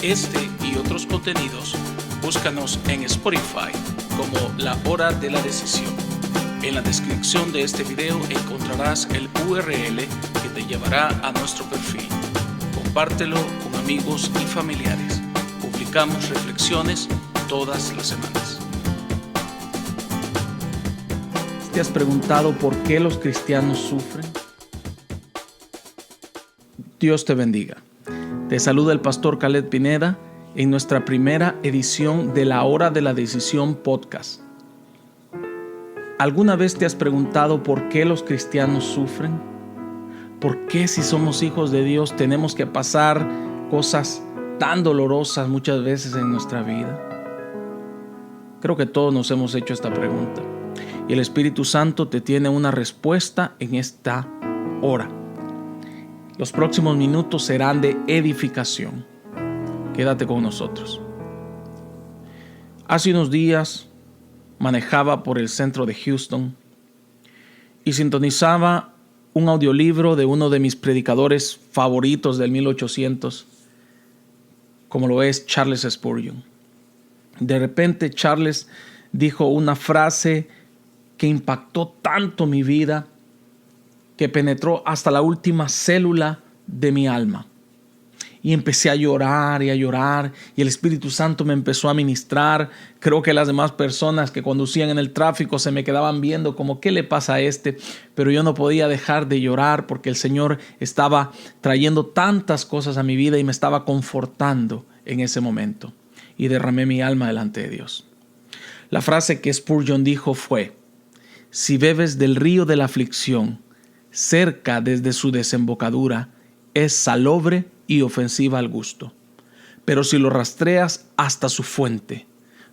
Este y otros contenidos, búscanos en Spotify como La Hora de la Decisión. En la descripción de este video encontrarás el URL que te llevará a nuestro perfil. Compártelo con amigos y familiares. Publicamos reflexiones todas las semanas. ¿Te has preguntado por qué los cristianos sufren? Dios te bendiga. Te saluda el pastor Caleb Pineda en nuestra primera edición de La Hora de la Decisión podcast. ¿Alguna vez te has preguntado por qué los cristianos sufren? ¿Por qué si somos hijos de Dios tenemos que pasar cosas tan dolorosas muchas veces en nuestra vida? Creo que todos nos hemos hecho esta pregunta y el Espíritu Santo te tiene una respuesta en esta hora. Los próximos minutos serán de edificación. Quédate con nosotros. Hace unos días manejaba por el centro de Houston y sintonizaba un audiolibro de uno de mis predicadores favoritos del 1800, como lo es Charles Spurgeon. De repente Charles dijo una frase que impactó tanto mi vida que penetró hasta la última célula de mi alma. Y empecé a llorar y el Espíritu Santo me empezó a ministrar. Creo que las demás personas que conducían en el tráfico se me quedaban viendo como ¿qué le pasa a este? Pero yo no podía dejar de llorar porque el Señor estaba trayendo tantas cosas a mi vida y me estaba confortando en ese momento. Y derramé mi alma delante de Dios. La frase que Spurgeon dijo fue: si bebes del río de la aflicción, cerca desde su desembocadura, es salobre y ofensiva al gusto. Pero si lo rastreas hasta su fuente,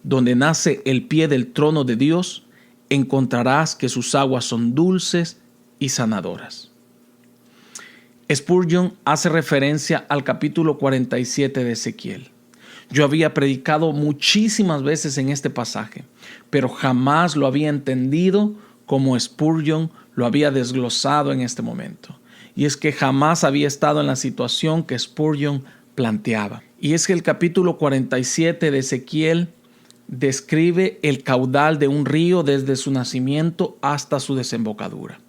donde nace el pie del trono de Dios, encontrarás que sus aguas son dulces y sanadoras. Spurgeon hace referencia al capítulo 47 de Ezequiel. Yo había predicado muchísimas veces en este pasaje, pero jamás lo había entendido como Spurgeon lo había desglosado en este momento. Y es que jamás había estado en la situación que Spurgeon planteaba. Y es que el capítulo 47 de Ezequiel describe el caudal de un río desde su nacimiento hasta su desembocadura.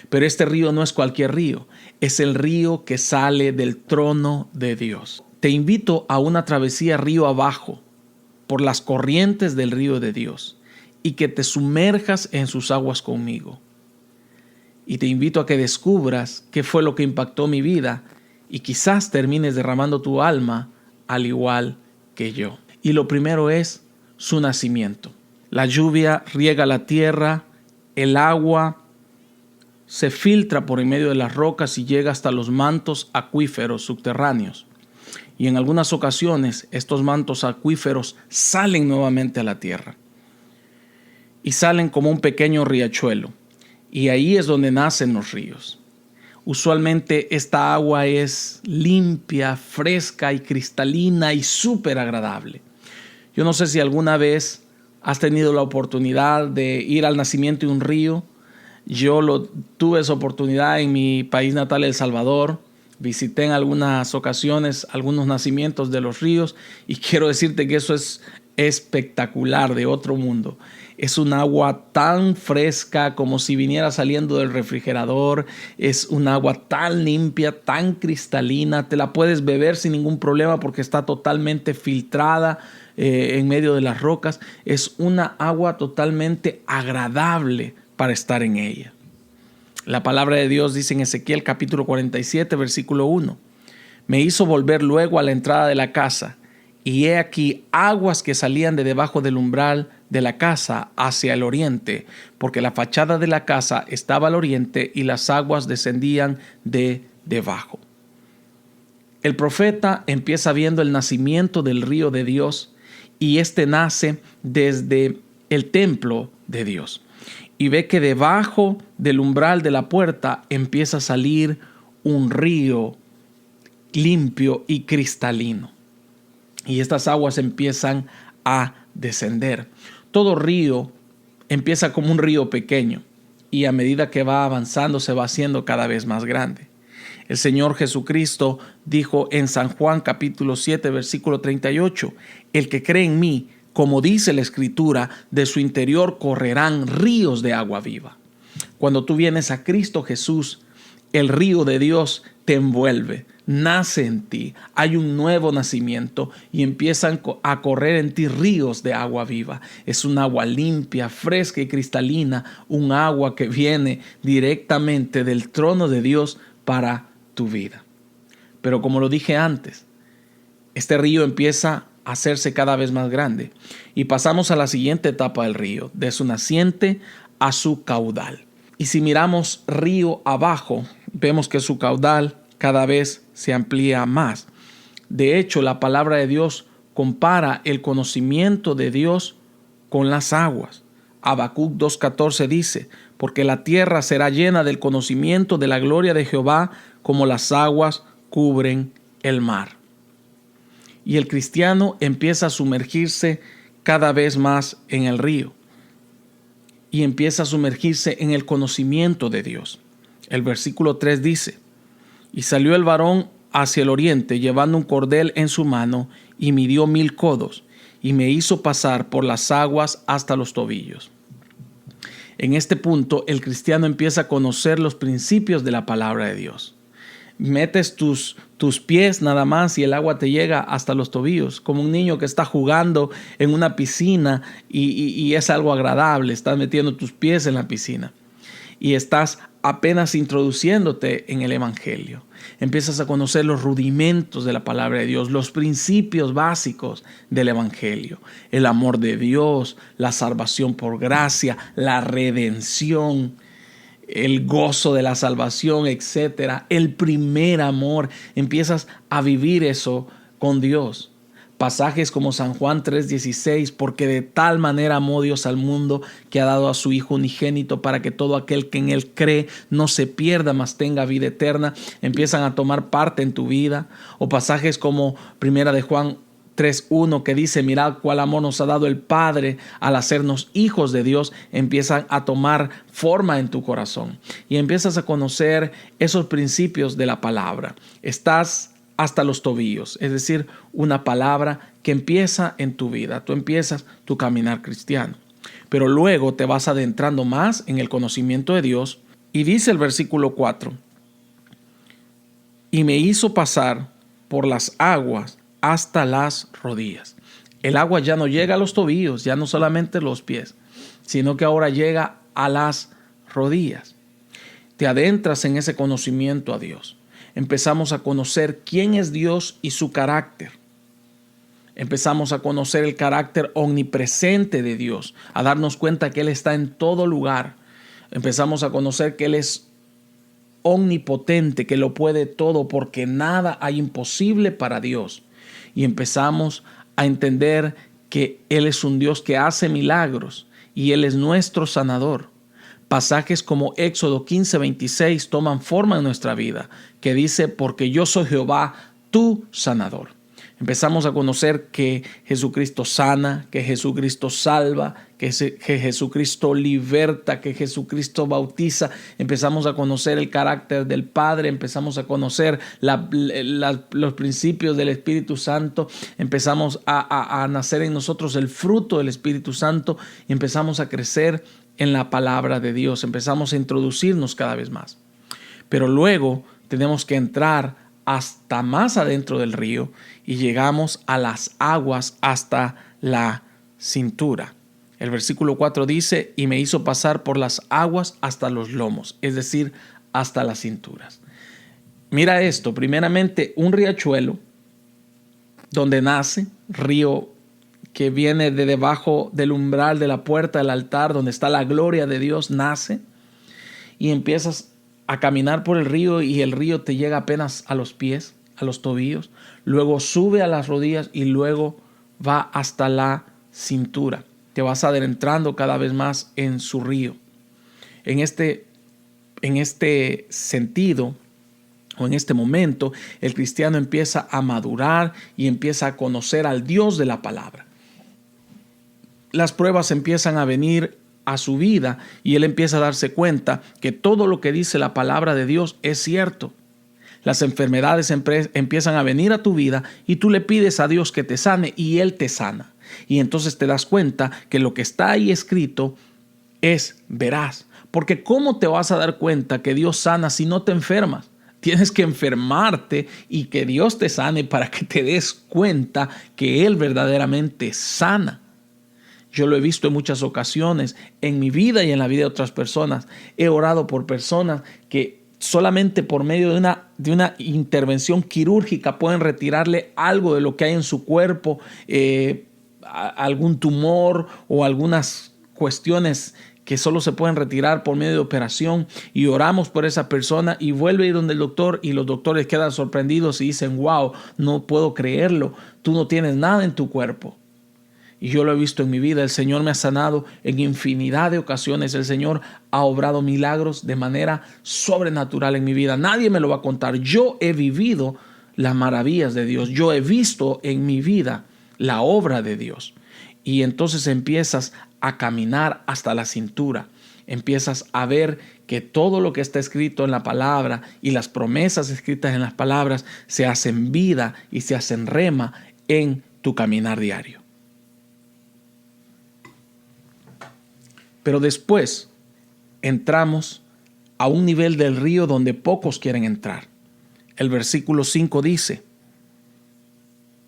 Pero este río no es cualquier río, es el río que sale del trono de Dios. Te invito a una travesía río abajo por las corrientes del río de Dios y que te sumerjas en sus aguas conmigo. Y te invito a que descubras qué fue lo que impactó mi vida y quizás termines derramando tu alma al igual que yo. Y lo primero es su nacimiento. La lluvia riega la tierra, el agua se filtra por en medio de las rocas y llega hasta los mantos acuíferos subterráneos. Y en algunas ocasiones estos mantos acuíferos salen nuevamente a la tierra. Y salen como un pequeño riachuelo. Y ahí es donde nacen los ríos. Usualmente esta agua es limpia, fresca y cristalina y súper agradable. Yo no sé si alguna vez has tenido la oportunidad de ir al nacimiento de un río. Yo tuve esa oportunidad en mi país natal, El Salvador. Visité en algunas ocasiones algunos nacimientos de los ríos y quiero decirte que eso es espectacular, de otro mundo. Es un agua tan fresca como si viniera saliendo del refrigerador. Es un agua tan limpia, tan cristalina. Te la puedes beber sin ningún problema porque está totalmente filtrada en medio de las rocas. Es una agua totalmente agradable para estar en ella. La palabra de Dios dice en Ezequiel capítulo 47, versículo 1. Me hizo volver luego a la entrada de la casa, y he aquí aguas que salían de debajo del umbral de la casa hacia el oriente, porque la fachada de la casa estaba al oriente y las aguas descendían de debajo. El profeta empieza viendo el nacimiento del río de Dios y este nace desde el templo de Dios. Y ve que debajo del umbral de la puerta empieza a salir un río limpio y cristalino. Y estas aguas empiezan a descender. Todo río empieza como un río pequeño y a medida que va avanzando se va haciendo cada vez más grande. El Señor Jesucristo dijo en San Juan capítulo 7, versículo 38, el que cree en mí, como dice la Escritura, de su interior correrán ríos de agua viva. Cuando tú vienes a Cristo Jesús, el río de Dios te envuelve, nace en ti, hay un nuevo nacimiento y empiezan a correr en ti ríos de agua viva. Es un agua limpia, fresca y cristalina, un agua que viene directamente del trono de Dios para tu vida. Pero como lo dije antes, este río empieza a hacerse cada vez más grande y pasamos a la siguiente etapa del río, de su naciente a su caudal. Y si miramos río abajo, vemos que su caudal cada vez se amplía más. De hecho, la palabra de Dios compara el conocimiento de Dios con las aguas. Habacuc 2:14 dice, porque la tierra será llena del conocimiento de la gloria de Jehová, como las aguas cubren el mar. Y el cristiano empieza a sumergirse cada vez más en el río y empieza a sumergirse en el conocimiento de Dios. El versículo 3 dice, y salió el varón hacia el oriente llevando un cordel en su mano y midió 1000 codos y me hizo pasar por las aguas hasta los tobillos. En este punto el cristiano empieza a conocer los principios de la palabra de Dios. Metes tus pies nada más y el agua te llega hasta los tobillos, como un niño que está jugando en una piscina y es algo agradable. Estás metiendo tus pies en la piscina y estás apenas introduciéndote en el evangelio. Empiezas a conocer los rudimentos de la palabra de Dios, los principios básicos del evangelio, el amor de Dios, la salvación por gracia, la redención, el gozo de la salvación, etcétera, el primer amor. Empiezas a vivir eso con Dios. Pasajes como San Juan 3:16, porque de tal manera amó Dios al mundo que ha dado a su Hijo unigénito para que todo aquel que en Él cree no se pierda, mas tenga vida eterna, empiezan a tomar parte en tu vida. O pasajes como Primera de Juan 3:1 que dice, mirad cuál amor nos ha dado el Padre al hacernos hijos de Dios, empiezan a tomar forma en tu corazón y empiezas a conocer esos principios de la palabra. Estás hasta los tobillos, es decir, una palabra que empieza en tu vida. Tú empiezas tu caminar cristiano, pero luego te vas adentrando más en el conocimiento de Dios y dice el versículo 4, y me hizo pasar por las aguas hasta las rodillas. El agua ya no llega a los tobillos, ya no solamente los pies, sino que ahora llega a las rodillas. Te adentras en ese conocimiento a Dios. Empezamos a conocer quién es Dios y su carácter. Empezamos a conocer el carácter omnipresente de Dios, a darnos cuenta que Él está en todo lugar. Empezamos a conocer que Él es omnipotente, que lo puede todo, porque nada hay imposible para Dios. Y empezamos a entender que Él es un Dios que hace milagros y Él es nuestro sanador. Pasajes como Éxodo 15:26 toman forma en nuestra vida, que dice, porque yo soy Jehová, tu sanador. Empezamos a conocer que Jesucristo sana, que Jesucristo salva, que Jesucristo liberta, que Jesucristo bautiza. Empezamos a conocer el carácter del Padre, empezamos a conocer los principios del Espíritu Santo, empezamos a nacer en nosotros el fruto del Espíritu Santo y empezamos a crecer en la palabra de Dios, empezamos a introducirnos cada vez más. Pero luego tenemos que entrar hasta más adentro del río y llegamos a las aguas hasta la cintura. El versículo 4 dice, y me hizo pasar por las aguas hasta los lomos, es decir, hasta las cinturas. Mira esto, primeramente un riachuelo donde nace, río que viene de debajo del umbral de la puerta del altar, donde está la gloria de Dios, nace y empiezas a caminar por el río y el río te llega apenas a los pies, a los tobillos, luego sube a las rodillas y luego va hasta la cintura. Te vas adentrando cada vez más en su río. En este sentido, o en este momento, el cristiano empieza a madurar y empieza a conocer al Dios de la palabra. Las pruebas empiezan a venir a su vida y él empieza a darse cuenta que todo lo que dice la palabra de Dios es cierto. Las enfermedades empiezan a venir a tu vida y tú le pides a Dios que te sane y Él te sana. Y entonces te das cuenta que lo que está ahí escrito es veraz. Porque ¿cómo te vas a dar cuenta que Dios sana si no te enfermas? Tienes que enfermarte y que Dios te sane para que te des cuenta que Él verdaderamente sana. Yo lo he visto en muchas ocasiones en mi vida y en la vida de otras personas. He orado por personas que solamente por medio de una intervención quirúrgica pueden retirarle algo de lo que hay en su cuerpo, algún tumor o algunas cuestiones que solo se pueden retirar por medio de operación, y oramos por esa persona y vuelve a ir donde el doctor y los doctores quedan sorprendidos y dicen: wow, no puedo creerlo, tú no tienes nada en tu cuerpo. Y yo lo he visto en mi vida. El Señor me ha sanado en infinidad de ocasiones. El Señor ha obrado milagros de manera sobrenatural en mi vida. Nadie me lo va a contar. Yo he vivido las maravillas de Dios. Yo he visto en mi vida la obra de Dios. Y entonces empiezas a caminar hasta la cintura. Empiezas a ver que todo lo que está escrito en la palabra y las promesas escritas en las palabras se hacen vida y se hacen rema en tu caminar diario. Pero después entramos a un nivel del río donde pocos quieren entrar. El versículo 5 dice: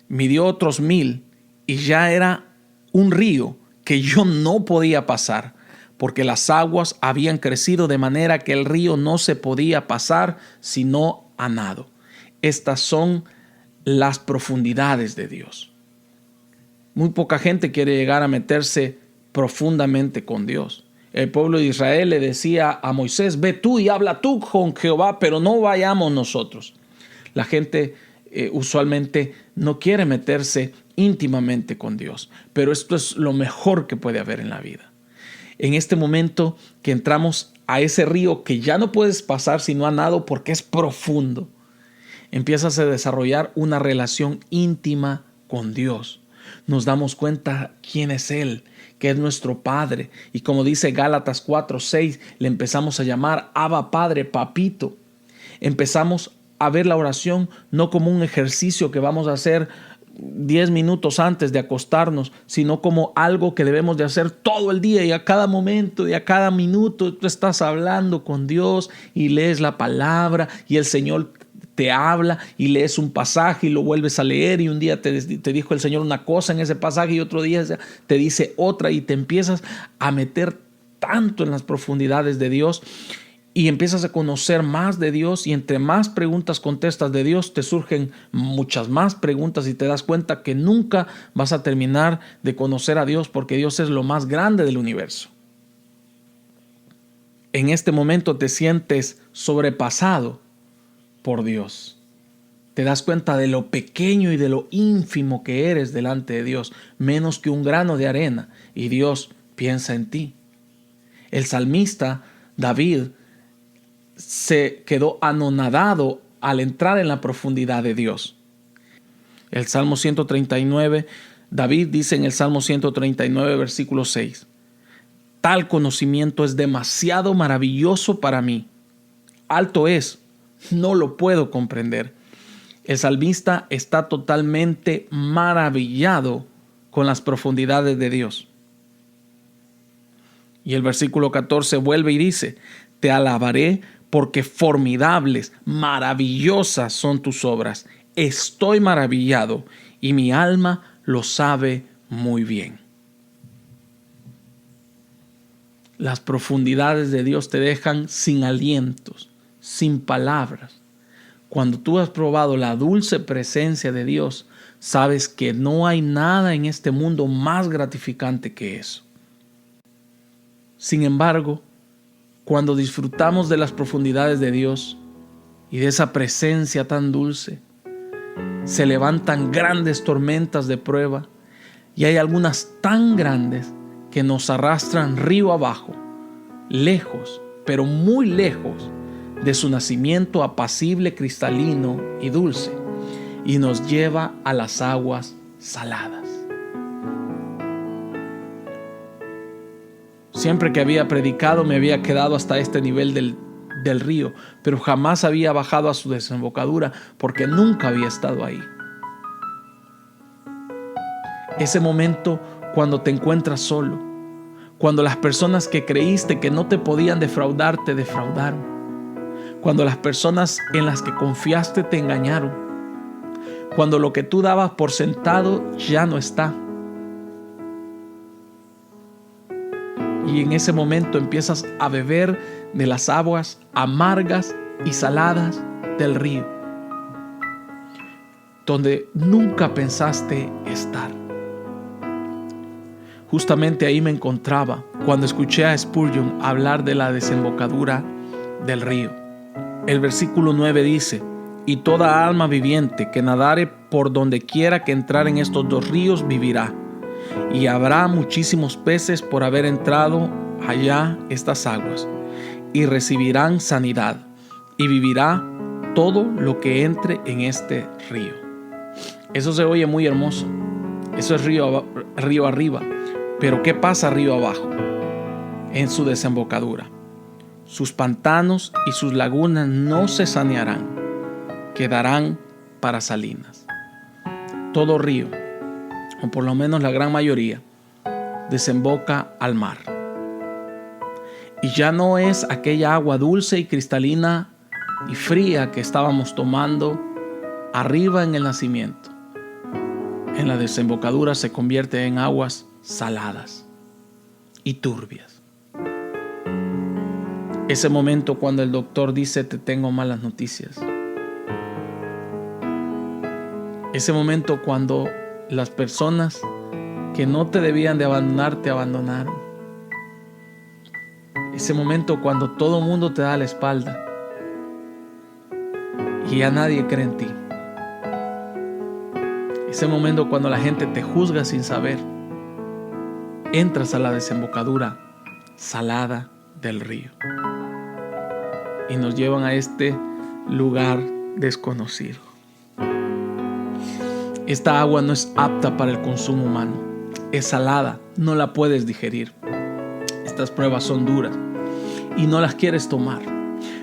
midió otros 1000 y ya era un río que yo no podía pasar, porque las aguas habían crecido de manera que el río no se podía pasar sino a nado. Estas son las profundidades de Dios. Muy poca gente quiere llegar a meterse profundamente con Dios. El pueblo de Israel le decía a Moisés: ve tú y habla tú con Jehová, pero no vayamos nosotros. La gente usualmente no quiere meterse íntimamente con Dios, pero esto es lo mejor que puede haber en la vida. En este momento que entramos a ese río que ya no puedes pasar sino a nado porque es profundo, empiezas a desarrollar una relación íntima con Dios. Nos damos cuenta quién es Él, que es nuestro Padre. Y como dice Gálatas 4:6, le empezamos a llamar Abba Padre, Papito. Empezamos a ver la oración no como un ejercicio que vamos a hacer 10 minutos antes de acostarnos, sino como algo que debemos de hacer todo el día, y a cada momento y a cada minuto tú estás hablando con Dios y lees la palabra y el Señor te habla y lees un pasaje y lo vuelves a leer, y un día te dijo el Señor una cosa en ese pasaje y otro día te dice otra, y te empiezas a meter tanto en las profundidades de Dios y empiezas a conocer más de Dios, y entre más preguntas contestas de Dios te surgen muchas más preguntas y te das cuenta que nunca vas a terminar de conocer a Dios, porque Dios es lo más grande del universo. En este momento te sientes sobrepasado por Dios. Te das cuenta de lo pequeño y de lo ínfimo que eres delante de Dios, menos que un grano de arena, y Dios piensa en ti. El salmista David se quedó anonadado al entrar en la profundidad de Dios. El Salmo 139, David dice en el Salmo 139, versículo 6: tal conocimiento es demasiado maravilloso para mí. Alto es, no lo puedo comprender. El salmista está totalmente maravillado con las profundidades de Dios. Y el versículo 14 vuelve y dice: te alabaré porque formidables, maravillosas son tus obras. Estoy maravillado y mi alma lo sabe muy bien. Las profundidades de Dios te dejan sin alientos, sin palabras. Cuando tú has probado la dulce presencia de Dios, sabes que no hay nada en este mundo más gratificante que eso. Sin embargo, cuando disfrutamos de las profundidades de Dios y de esa presencia tan dulce, se levantan grandes tormentas de prueba, y hay algunas tan grandes que nos arrastran río abajo, lejos, pero muy lejos de su nacimiento apacible, cristalino y dulce, y nos lleva a las aguas saladas. Siempre que había predicado me había quedado hasta este nivel del río, pero jamás había bajado a su desembocadura porque nunca había estado ahí. Ese momento cuando te encuentras solo, cuando las personas que creíste que no te podían defraudar, te defraudaron, cuando las personas en las que confiaste te engañaron, cuando lo que tú dabas por sentado ya no está. Y en ese momento empiezas a beber de las aguas amargas y saladas del río, donde nunca pensaste estar. Justamente ahí me encontraba cuando escuché a Spurgeon hablar de la desembocadura del río. El versículo 9 dice: y toda alma viviente que nadare por donde quiera que entrar en estos dos ríos vivirá. Y habrá muchísimos peces por haber entrado allá estas aguas, y recibirán sanidad, y vivirá todo lo que entre en este río. Eso se oye muy hermoso. Eso es río arriba. Pero ¿qué pasa río abajo? En su desembocadura. Sus pantanos y sus lagunas no se sanearán, quedarán para salinas. Todo río, o por lo menos la gran mayoría, desemboca al mar. Y ya no es aquella agua dulce y cristalina y fría que estábamos tomando arriba en el nacimiento. En la desembocadura se convierte en aguas saladas y turbias. Ese momento cuando el doctor dice: te tengo malas noticias. Ese momento cuando las personas que no te debían de abandonar te abandonaron. Ese momento cuando todo el mundo te da la espalda y ya nadie cree en ti. Ese momento cuando la gente te juzga sin saber. Entras a la desembocadura salada del río y nos llevan a este lugar desconocido. Esta agua no es apta para el consumo humano. Es salada, no la puedes digerir. Estas pruebas son duras y no las quieres tomar.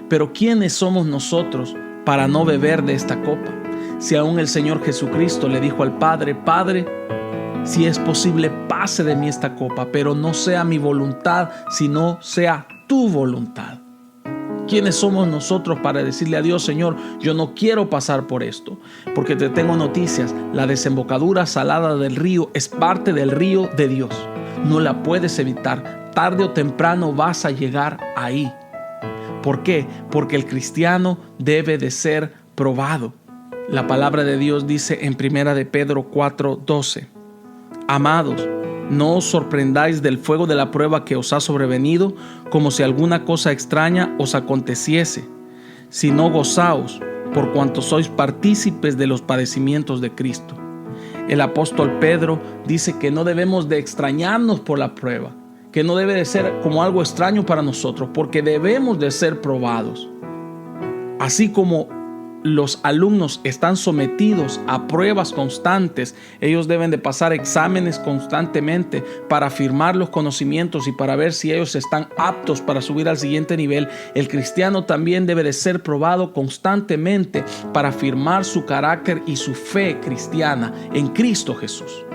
Pero ¿quiénes somos nosotros para no beber de esta copa? Si aún el Señor Jesucristo le dijo al Padre: Padre, si es posible, pase de mí esta copa, pero no sea mi voluntad, sino sea tu voluntad. ¿Quiénes somos nosotros para decirle a Dios: Señor, yo no quiero pasar por esto? Porque te tengo noticias: la desembocadura salada del río es parte del río de Dios. No la puedes evitar. Tarde o temprano vas a llegar ahí. ¿Por qué? Porque el cristiano debe de ser probado. La palabra de Dios dice en 1 de Pedro 4:12: Amados, no os sorprendáis del fuego de la prueba que os ha sobrevenido, como si alguna cosa extraña os aconteciese, sino gozaos por cuanto sois partícipes de los padecimientos de Cristo. El apóstol Pedro dice que no debemos de extrañarnos por la prueba, que no debe de ser como algo extraño para nosotros, porque debemos de ser probados. Así como los alumnos están sometidos a pruebas constantes, ellos deben de pasar exámenes constantemente para afirmar los conocimientos y para ver si ellos están aptos para subir al siguiente nivel. El cristiano también debe de ser probado constantemente para afirmar su carácter y su fe cristiana en Cristo Jesús,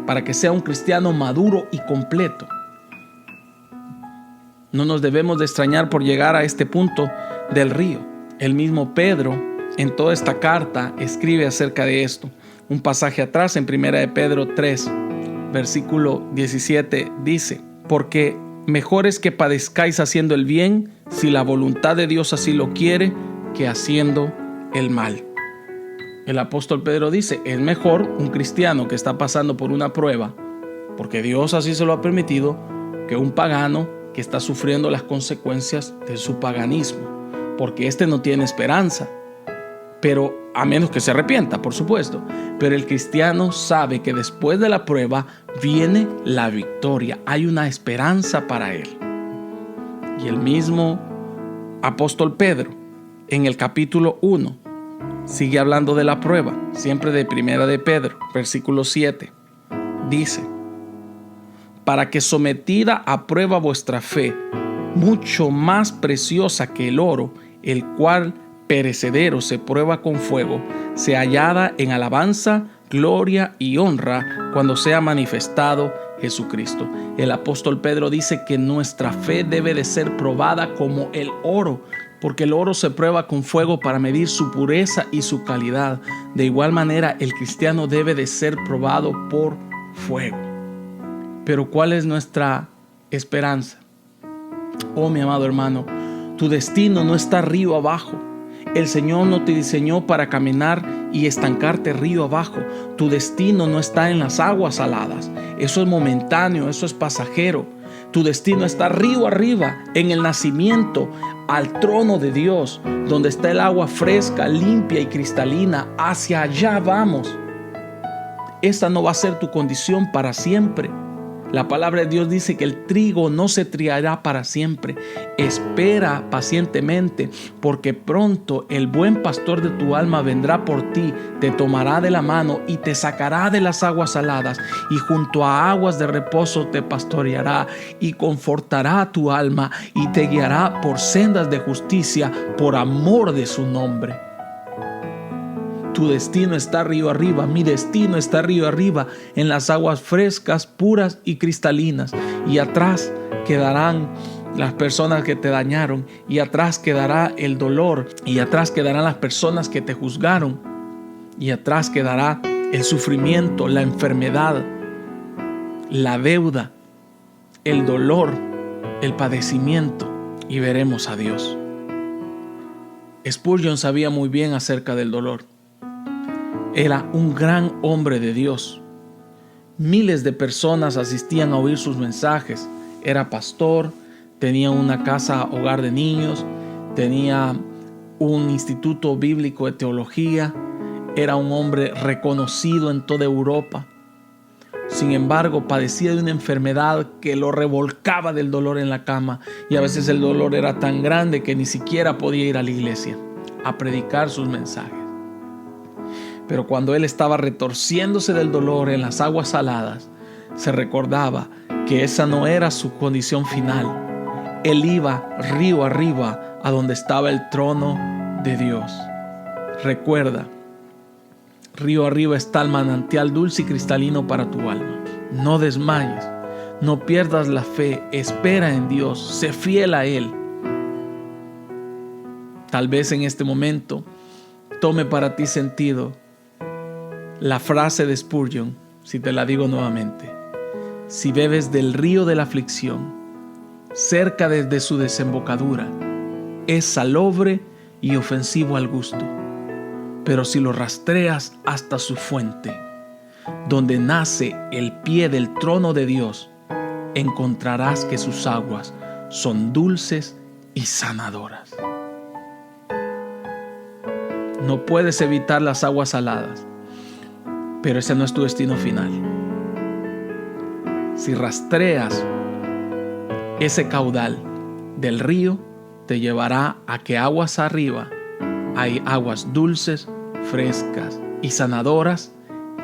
para que sea un cristiano maduro y completo. No nos debemos de extrañar por llegar a este punto del río. El mismo Pedro, en toda esta carta, escribe acerca de esto. Un pasaje atrás, en 1 de Pedro 3, versículo 17, dice: porque mejor es que padezcáis haciendo el bien, si la voluntad de Dios así lo quiere, que haciendo el mal. El apóstol Pedro dice: es mejor un cristiano que está pasando por una prueba, porque Dios así se lo ha permitido, que un pagano que está sufriendo las consecuencias de su paganismo. Porque este no tiene esperanza, pero a menos que se arrepienta, por supuesto. Pero el cristiano sabe que después de la prueba viene la victoria. Hay una esperanza para él. Y el mismo apóstol Pedro, en el capítulo 1, sigue hablando de la prueba, siempre de 1 de Pedro, versículo 7. Dice: para que sometida a prueba vuestra fe, mucho más preciosa que el oro, el cual perecedero se prueba con fuego, se hallada en alabanza, gloria y honra cuando sea manifestado Jesucristo. El apóstol Pedro dice que nuestra fe debe de ser probada como el oro, porque el oro se prueba con fuego para medir su pureza y su calidad. De igual manera, el cristiano debe de ser probado por fuego. Pero ¿cuál es nuestra esperanza? Oh, mi amado hermano, tu destino no está río abajo. El Señor no te diseñó para caminar y estancarte río abajo. Tu destino no está en las aguas saladas. Eso es momentáneo, eso es pasajero. Tu destino está río arriba, en el nacimiento, al trono de Dios, donde está el agua fresca, limpia y cristalina. Hacia allá vamos. Esta no va a ser tu condición para siempre. La palabra de Dios dice que el trigo no se triará para siempre. Espera pacientemente, porque pronto el buen pastor de tu alma vendrá por ti, te tomará de la mano y te sacará de las aguas saladas, y junto a aguas de reposo te pastoreará y confortará tu alma y te guiará por sendas de justicia por amor de su nombre. Tu destino está río arriba, mi destino está río arriba, en las aguas frescas, puras y cristalinas. Y atrás quedarán las personas que te dañaron, y atrás quedará el dolor, y atrás quedarán las personas que te juzgaron, y atrás quedará el sufrimiento, la enfermedad, la deuda, el dolor, el padecimiento, y veremos a Dios. Spurgeon sabía muy bien acerca del dolor. Era un gran hombre de Dios. Miles de personas asistían a oír sus mensajes. Era pastor, tenía una casa hogar de niños, tenía un instituto bíblico de teología, era un hombre reconocido en toda Europa. Sin embargo, padecía de una enfermedad que lo revolcaba del dolor en la cama, y a veces el dolor era tan grande que ni siquiera podía ir a la iglesia a predicar sus mensajes. Pero cuando él estaba retorciéndose del dolor en las aguas saladas, se recordaba que esa no era su condición final. Él iba río arriba a donde estaba el trono de Dios. Recuerda, río arriba está el manantial dulce y cristalino para tu alma. No desmayes, no pierdas la fe, espera en Dios, sé fiel a Él. Tal vez en este momento tome para ti sentido la frase de Spurgeon, si te la digo nuevamente: si bebes del río de la aflicción, cerca desde su desembocadura, es salobre y ofensivo al gusto. Pero si lo rastreas hasta su fuente, donde nace el pie del trono de Dios, encontrarás que sus aguas son dulces y sanadoras. No puedes evitar las aguas saladas, pero ese no es tu destino final. Si rastreas ese caudal del río, te llevará a que aguas arriba hay aguas dulces, frescas y sanadoras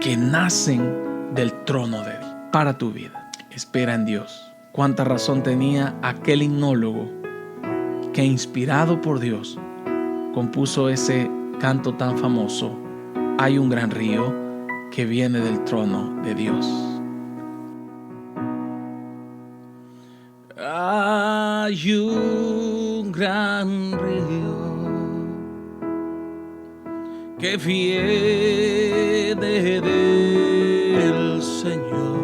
que nacen del trono de Dios para tu vida. Espera en Dios. Cuánta razón tenía aquel himnólogo que, inspirado por Dios, compuso ese canto tan famoso: hay un gran río que viene del trono de Dios. Hay un gran río que viene del Señor.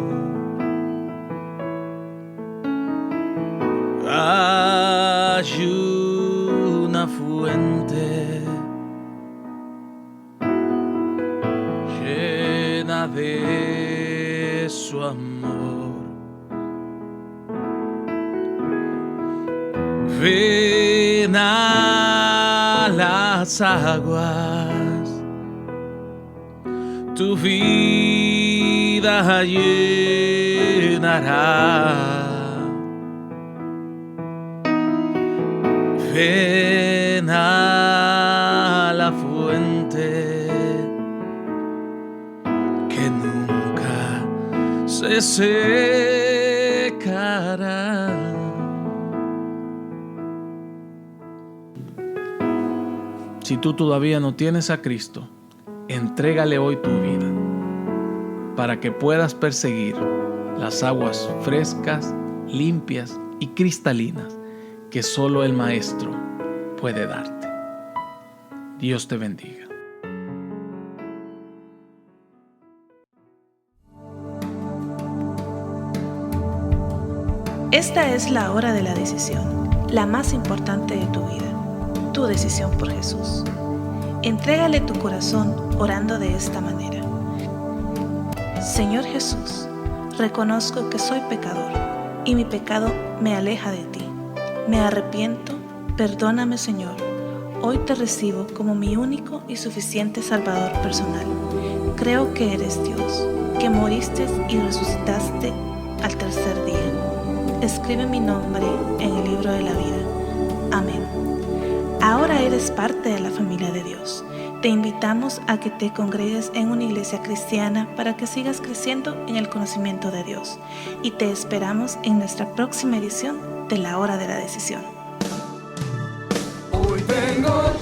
Hay una fuente llena de su amor. Ven a las aguas, tu vida llenará. Ven a la fuente que nunca se secará. Si tú todavía no tienes a Cristo, entrégale hoy tu vida para que puedas perseguir las aguas frescas, limpias y cristalinas que solo el Maestro puede darte. Dios te bendiga. Esta es la hora de la decisión, la más importante de tu vida, tu decisión por Jesús. Entrégale tu corazón orando de esta manera. Señor Jesús, reconozco que soy pecador y mi pecado me aleja de ti. Me arrepiento, perdóname Señor. Hoy te recibo como mi único y suficiente Salvador personal. Creo que eres Dios, que moriste y resucitaste al tercer día. Escribe mi nombre en el libro de la vida. Amén. Ahora eres parte de la familia de Dios. Te invitamos a que te congregues en una iglesia cristiana para que sigas creciendo en el conocimiento de Dios. Y te esperamos en nuestra próxima edición de La Hora de la Decisión. Hoy tengo